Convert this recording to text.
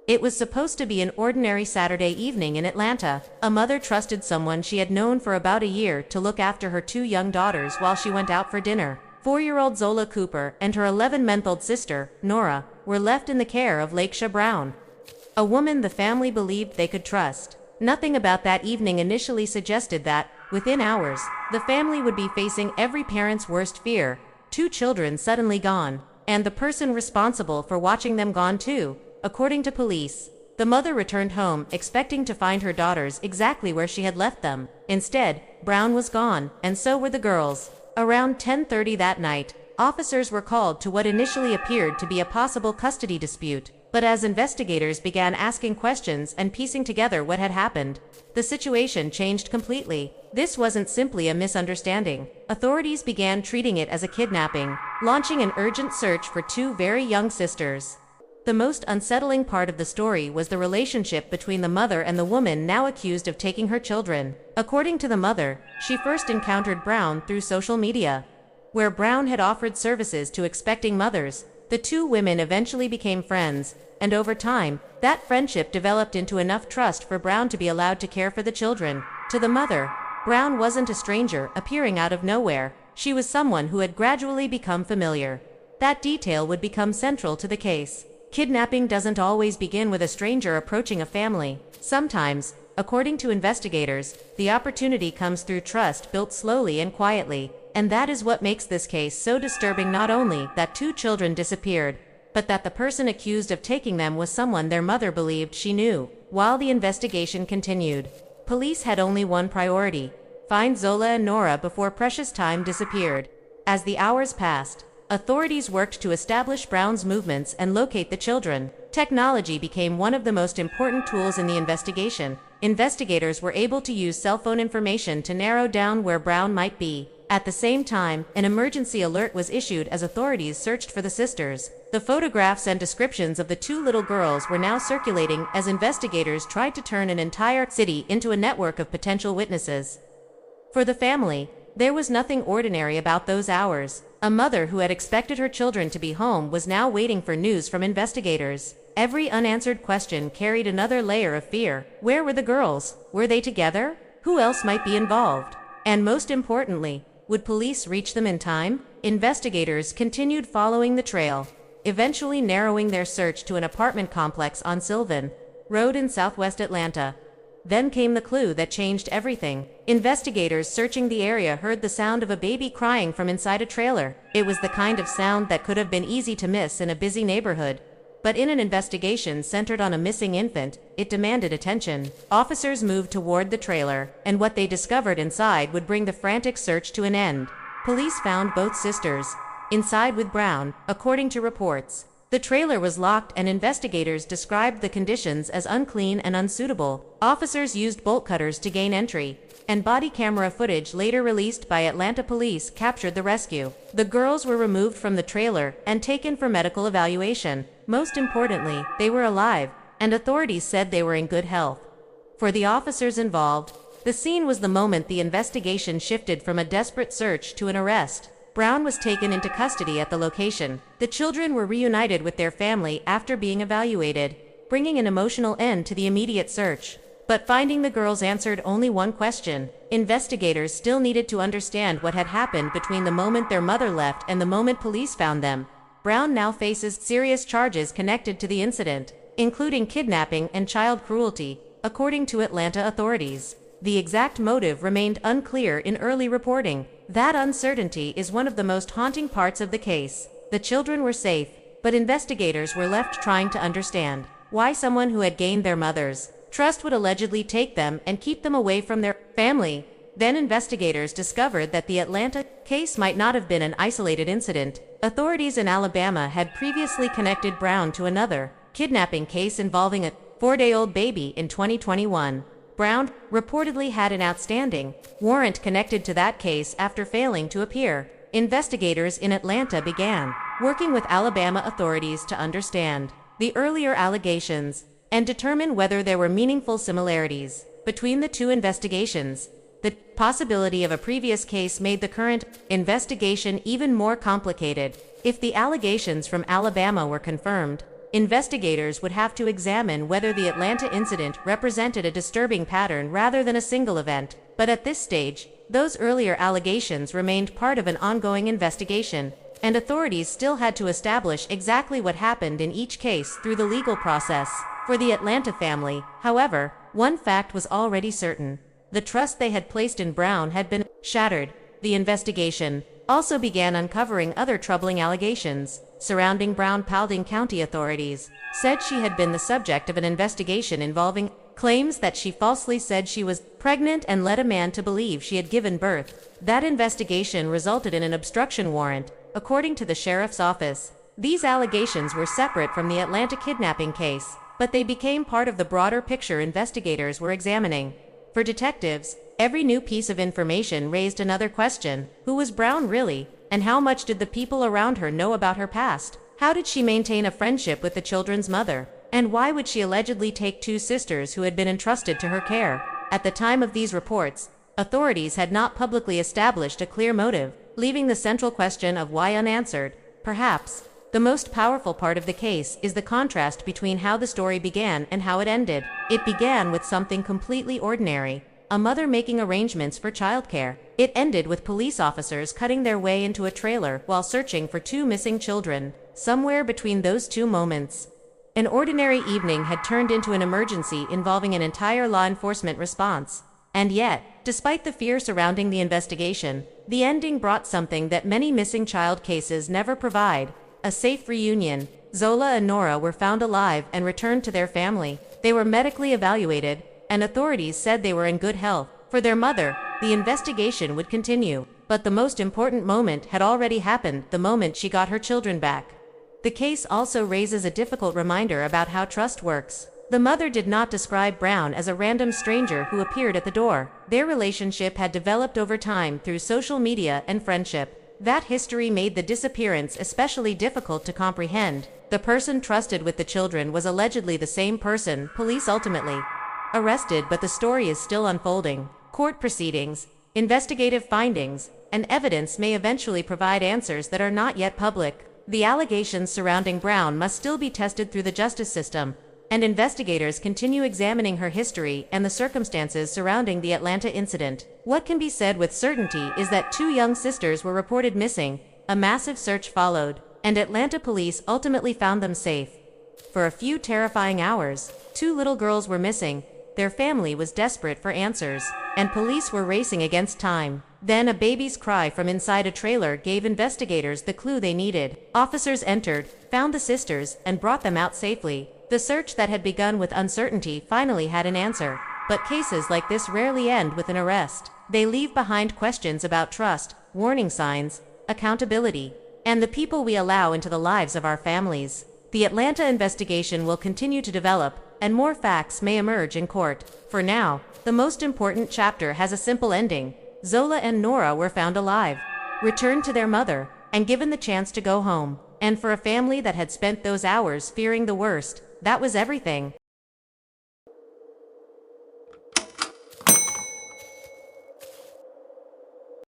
It was supposed to be an ordinary Saturday evening in Atlanta. A mother trusted someone she had known for about a year to look after her 2 young daughters while she went out for dinner. 4-year-old Zola Cooper and her 11-month-old sister, Nora, were left in the care of Lakesha Brown, a woman the family believed they could trust. Nothing about that evening initially suggested that, within hours, the family would be facing every parent's worst fear: 2 children suddenly gone, and the person responsible for watching them gone too. According to police, the mother returned home expecting to find her daughters exactly where she had left them. Instead, Brown was gone, and so were the girls. Around 10:30 that night, officers were called to what initially appeared to be a possible custody dispute. But as investigators began asking questions and piecing together what had happened, the situation changed completely. This wasn't simply a misunderstanding. Authorities began treating it as a kidnapping, launching an urgent search for 2 very young sisters. The most unsettling part of the story was the relationship between the mother and the woman now accused of taking her children. According to the mother, she first encountered Brown through social media, where Brown had offered services to expecting mothers. The 2 women eventually became friends, and over time, that friendship developed into enough trust for Brown to be allowed to care for the children. To the mother, Brown wasn't a stranger appearing out of nowhere. She was someone who had gradually become familiar. That detail would become central to the case. Kidnapping doesn't always begin with a stranger approaching a family. Sometimes, according to investigators, the opportunity comes through trust built slowly and quietly. And that is what makes this case so disturbing: not only that 2 children disappeared, but that the person accused of taking them was someone their mother believed she knew. While the investigation continued, police had only one priority: find Zola and Nora before precious time disappeared. As the hours passed, authorities worked to establish Brown's movements and locate the children. Technology became one of the most important tools in the investigation. Investigators were able to use cell phone information to narrow down where Brown might be. At the same time, an emergency alert was issued as authorities searched for the sisters. The photographs and descriptions of the 2 little girls were now circulating as investigators tried to turn an entire city into a network of potential witnesses. For the family, there was nothing ordinary about those hours. A mother who had expected her children to be home was now waiting for news from investigators. Every unanswered question carried another layer of fear. Where were the girls? Were they together? Who else might be involved? And most importantly, would police reach them in time? Investigators continued following the trail, eventually narrowing their search to an apartment complex on Sylvan Road in southwest Atlanta. Then came the clue that changed everything. Investigators searching the area heard the sound of a baby crying from inside a trailer. It was the kind of sound that could have been easy to miss in a busy neighborhood. But in an investigation centered on a missing infant, it demanded attention. Officers moved toward the trailer, and what they discovered inside would bring the frantic search to an end. Police found both sisters inside with Brown, according to reports. The trailer was locked, and investigators described the conditions as unclean and unsuitable. Officers used bolt cutters to gain entry, and body camera footage later released by Atlanta police captured the rescue. The girls were removed from the trailer and taken for medical evaluation. Most importantly, they were alive, and authorities said they were in good health. For the officers involved, the scene was the moment the investigation shifted from a desperate search to an arrest. Brown was taken into custody at the location. The children were reunited with their family after being evaluated, bringing an emotional end to the immediate search. But finding the girls answered only one question. Investigators still needed to understand what had happened between the moment their mother left and the moment police found them. Brown now faces serious charges connected to the incident, including kidnapping and child cruelty, according to Atlanta authorities. The exact motive remained unclear in early reporting. That uncertainty is one of the most haunting parts of the case. The children were safe, but investigators were left trying to understand why someone who had gained their mother's trust would allegedly take them and keep them away from their family. Then investigators discovered that the Atlanta case might not have been an isolated incident. Authorities in Alabama had previously connected Brown to another kidnapping case involving a 4-day-old baby in 2021. Brown reportedly had an outstanding warrant connected to that case after failing to appear. Investigators in Atlanta began working with Alabama authorities to understand the earlier allegations and determine whether there were meaningful similarities between the 2 investigations. The possibility of a previous case made the current investigation even more complicated. If the allegations from Alabama were confirmed, investigators would have to examine whether the Atlanta incident represented a disturbing pattern rather than a single event. But at this stage, those earlier allegations remained part of an ongoing investigation, and authorities still had to establish exactly what happened in each case through the legal process. For the Atlanta family, however, one fact was already certain. The trust they had placed in Brown had been shattered. The investigation also began uncovering other troubling allegations surrounding Brown. Paulding County authorities said she had been the subject of an investigation involving claims that she falsely said she was pregnant and led a man to believe she had given birth. That investigation resulted in an obstruction warrant, according to the sheriff's office. These allegations were separate from the Atlanta kidnapping case, but they became part of the broader picture investigators were examining. For detectives, every new piece of information raised another question: who was Brown really, and how much did the people around her know about her past? How did she maintain a friendship with the children's mother? And why would she allegedly take two sisters who had been entrusted to her care? At the time of these reports, authorities had not publicly established a clear motive, leaving the central question of why unanswered. Perhaps the most powerful part of the case is the contrast between how the story began and how it ended. It began with something completely ordinary: a mother making arrangements for childcare. It ended with police officers cutting their way into a trailer while searching for two missing children. Somewhere between those two moments, an ordinary evening had turned into an emergency involving an entire law enforcement response. And yet, despite the fear surrounding the investigation, the ending brought something that many missing child cases never provide: a safe reunion. Zola and Nora were found alive and returned to their family. They were medically evaluated, and authorities said they were in good health. For their mother, the investigation would continue, but the most important moment had already happened: the moment she got her children back. The case also raises a difficult reminder about how trust works. The mother did not describe Brown as a random stranger who appeared at the door. Their relationship had developed over time through social media and friendship. That history made the disappearance especially difficult to comprehend. The person trusted with the children was allegedly the same person police ultimately arrested, but the story is still unfolding. Court proceedings, investigative findings, and evidence may eventually provide answers that are not yet public. The allegations surrounding Brown must still be tested through the justice system, and investigators continue examining her history and the circumstances surrounding the Atlanta incident. What can be said with certainty is that two young sisters were reported missing, a massive search followed, and Atlanta police ultimately found them safe. For a few terrifying hours, two little girls were missing. Their family was desperate for answers, and police were racing against time. Then a baby's cry from inside a trailer gave investigators the clue they needed. Officers entered, found the sisters, and brought them out safely. The search that had begun with uncertainty finally had an answer. But cases like this rarely end with an arrest. They leave behind questions about trust, warning signs, accountability, and the people we allow into the lives of our families. The Atlanta investigation will continue to develop, and more facts may emerge in court. For now, the most important chapter has a simple ending. Zola and Nora were found alive, returned to their mother, and given the chance to go home. And for a family that had spent those hours fearing the worst, that was everything.